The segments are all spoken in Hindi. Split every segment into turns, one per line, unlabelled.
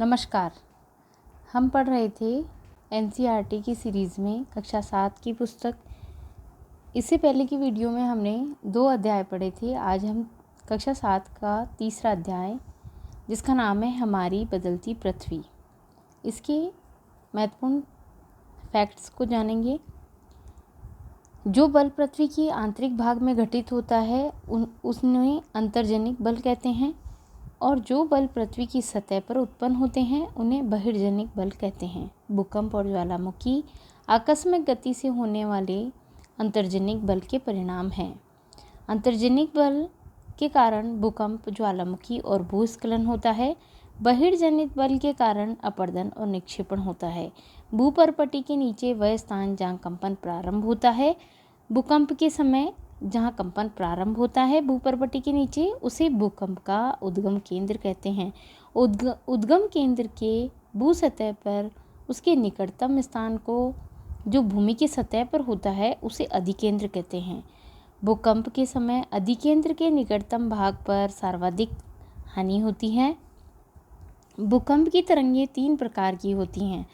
नमस्कार। हम पढ़ रहे थे एनसीईआरटी की सीरीज़ में कक्षा 7 की पुस्तक। इससे पहले की वीडियो में हमने 2 अध्याय पढ़े थे। आज हम कक्षा 7 का तीसरा अध्याय, जिसका नाम है हमारी बदलती पृथ्वी, इसके महत्वपूर्ण फैक्ट्स को जानेंगे। जो बल पृथ्वी की आंतरिक भाग में घटित होता है उसमें अंतर्जनिक बल कहते हैं, और जो बल पृथ्वी की सतह पर उत्पन्न होते हैं उन्हें बहिर्जनिक बल कहते हैं। भूकंप और ज्वालामुखी आकस्मिक गति से होने वाले अंतर्जनिक बल के परिणाम हैं। अंतर्जनिक बल के कारण भूकंप, ज्वालामुखी और भूस्खलन होता है। बहिर्जनित बल के कारण अपरदन और निक्षेपण होता है। भूपर्पटी के नीचे वह स्थान जहाँ कंपन प्रारंभ होता है, भूकंप के समय जहाँ कंपन प्रारंभ होता है भूपर्पटी के नीचे, उसे भूकंप का उद्गम केंद्र कहते हैं। उद्गम केंद्र के भूसतह पर उसके निकटतम स्थान को, जो भूमि की सतह पर होता है, उसे अधिकेंद्र कहते हैं। भूकंप के समय अधिकेंद्र के निकटतम भाग पर सर्वाधिक हानि होती है। भूकंप की तरंगें 3 प्रकार की होती हैं।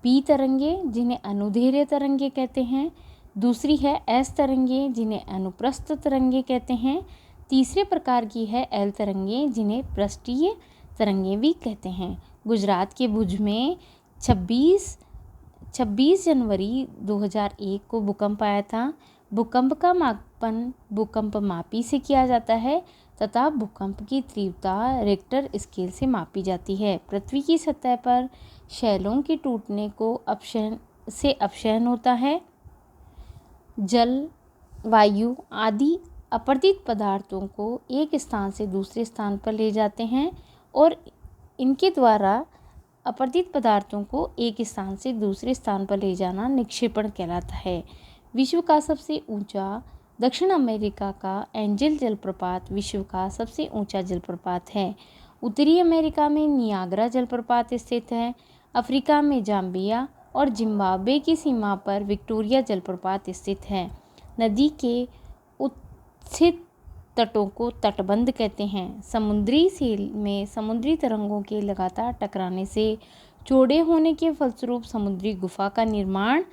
पी तरंगें, जिन्हें अनुदैर्ध्य तरंगें कहते हैं। दूसरी है एस तरंगें, जिन्हें अनुप्रस्थ तरंगें कहते हैं। तीसरे प्रकार की है एल तरंगें, जिन्हें पृष्ठीय तरंगें भी कहते हैं। गुजरात के भुज में 26 जनवरी 2001 को भूकंप आया था। भूकंप का मापन भूकंप मापी से किया जाता है तथा भूकंप की तीव्रता रिक्टर स्केल से मापी जाती है। पृथ्वी की सतह पर शैलों के टूटने को अपक्षयन होता है। जल, वायु आदि अपरदित पदार्थों को एक स्थान से दूसरे स्थान पर ले जाते हैं, और इनके द्वारा अपरदित पदार्थों को एक स्थान से दूसरे स्थान पर ले जाना निक्षेपण कहलाता है। विश्व का सबसे ऊंचा दक्षिण अमेरिका का एंजल जलप्रपात विश्व का सबसे ऊंचा जलप्रपात है। उत्तरी अमेरिका में नियाग्रा जलप्रपात स्थित है। अफ्रीका में जाम्बिया और जिम्बाब्वे की सीमा पर विक्टोरिया जलप्रपात स्थित है। नदी के उत्थित तटों को तटबंध कहते हैं। समुद्री सेल में समुद्री तरंगों के लगातार टकराने से चौड़े होने के फलस्वरूप समुद्री गुफा का निर्माण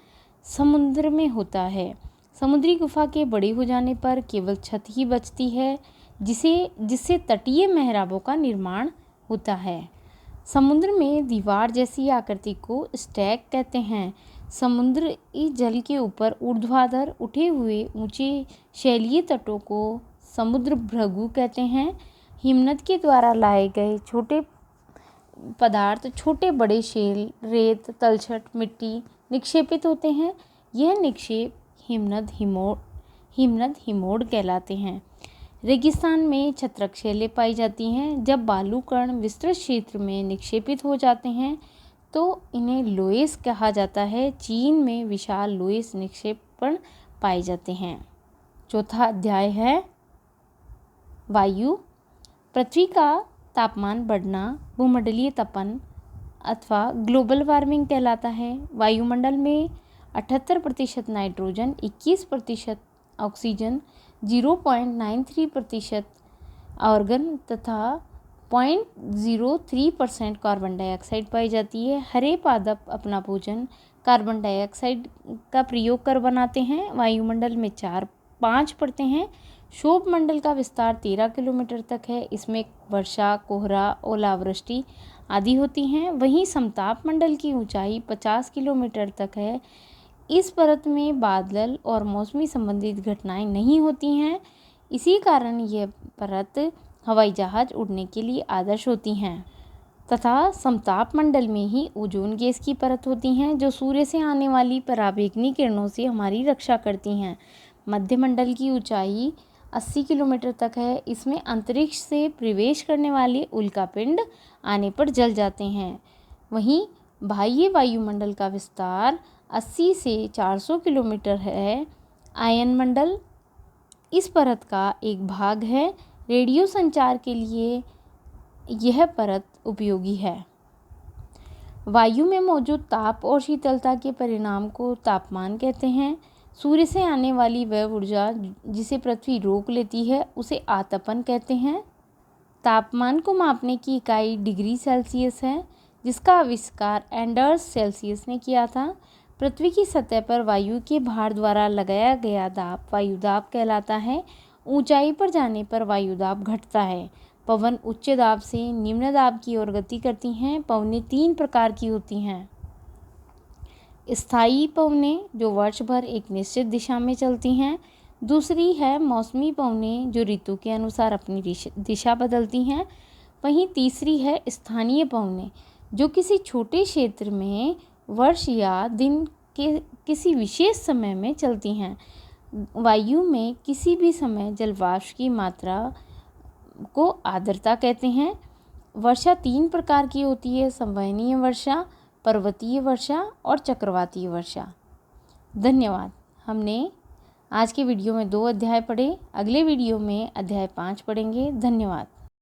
समुद्र में होता है। समुद्री गुफा के बड़े हो जाने पर केवल छत ही बचती है, जिससे तटीय मेहराबों का निर्माण होता है। समुद्र में दीवार जैसी आकृति को स्टैक कहते हैं। समुद्री जल के ऊपर ऊर्ध्वाधर उठे हुए ऊंचे शैलीय तटों को समुद्र भृगु कहते हैं। हिमनद के द्वारा लाए गए छोटे पदार्थ, छोटे बड़े शैल, रेत, तलछट, मिट्टी निक्षेपित होते हैं। यह निक्षेप हिमनद हिमोड़ कहलाते हैं। रेगिस्तान में छत्रक शैलें पाई जाती हैं। जब बालू कण विस्तृत क्षेत्र में निक्षेपित हो जाते हैं तो इन्हें लोएस कहा जाता है। चीन में विशाल लोएस निक्षेपण पाए जाते हैं। चौथा अध्याय है वायु। पृथ्वी का तापमान बढ़ना भूमंडलीय तपन अथवा ग्लोबल वार्मिंग कहलाता है। वायुमंडल में 78% नाइट्रोजन, 21% ऑक्सीजन, 0.93% आर्गन तथा 0.03% कार्बन डाइऑक्साइड पाई जाती है। हरे पादप अपना भोजन कार्बन डाइऑक्साइड का प्रयोग कर बनाते हैं। वायुमंडल में 4-5 परतें हैं। क्षोभ मंडल का विस्तार 13 किलोमीटर तक है। इसमें वर्षा, कोहरा, ओलावृष्टि आदि होती हैं। वहीं समताप मंडल की ऊंचाई 50 किलोमीटर तक है। इस परत में बादल और मौसमी संबंधित घटनाएं नहीं होती हैं। इसी कारण यह परत हवाई जहाज उड़ने के लिए आदर्श होती हैं। तथा समताप मंडल में ही ओजोन गैस की परत होती हैं, जो सूर्य से आने वाली पराबैंगनी किरणों से हमारी रक्षा करती हैं। मध्य मंडल की ऊंचाई 80 किलोमीटर तक है। इसमें अंतरिक्ष से प्रवेश करने वाले उल्कापिंड आने पर जल जाते हैं। वहीं बाह्य वायुमंडल का विस्तार 80 से 400 किलोमीटर है। आयन मंडल इस परत का एक भाग है। रेडियो संचार के लिए यह परत उपयोगी है। वायु में मौजूद ताप और शीतलता के परिणाम को तापमान कहते हैं। सूर्य से आने वाली वह ऊर्जा जिसे पृथ्वी रोक लेती है उसे आतपन कहते हैं। तापमान को मापने की इकाई डिग्री सेल्सियस है। जिसका आविष्कार एंडर्स सेल्सियस ने किया था। पृथ्वी की सतह पर वायु के भार द्वारा लगाया गया दाब वायुदाब कहलाता है। ऊंचाई पर जाने पर वायुदाब घटता है। पवन उच्च दाब से निम्न दाब की ओर गति करती हैं। पवनें 3 प्रकार की होती हैं। स्थायी पवनें जो वर्ष भर एक निश्चित दिशा में चलती हैं। दूसरी है मौसमी पवनें जो ऋतु के अनुसार अपनी दिशा बदलती हैं। वहीं तीसरी है स्थानीय पवनें जो किसी छोटे क्षेत्र में वर्ष या दिन के किसी विशेष समय में चलती हैं। वायु में किसी भी समय जलवाष्प की मात्रा को आर्द्रता कहते हैं। वर्षा 3 प्रकार की होती है, संवहनीय वर्षा, पर्वतीय वर्षा और चक्रवातीय वर्षा। धन्यवाद। हमने आज के वीडियो में 2 अध्याय पढ़े। अगले वीडियो में अध्याय 5 पढ़ेंगे। धन्यवाद।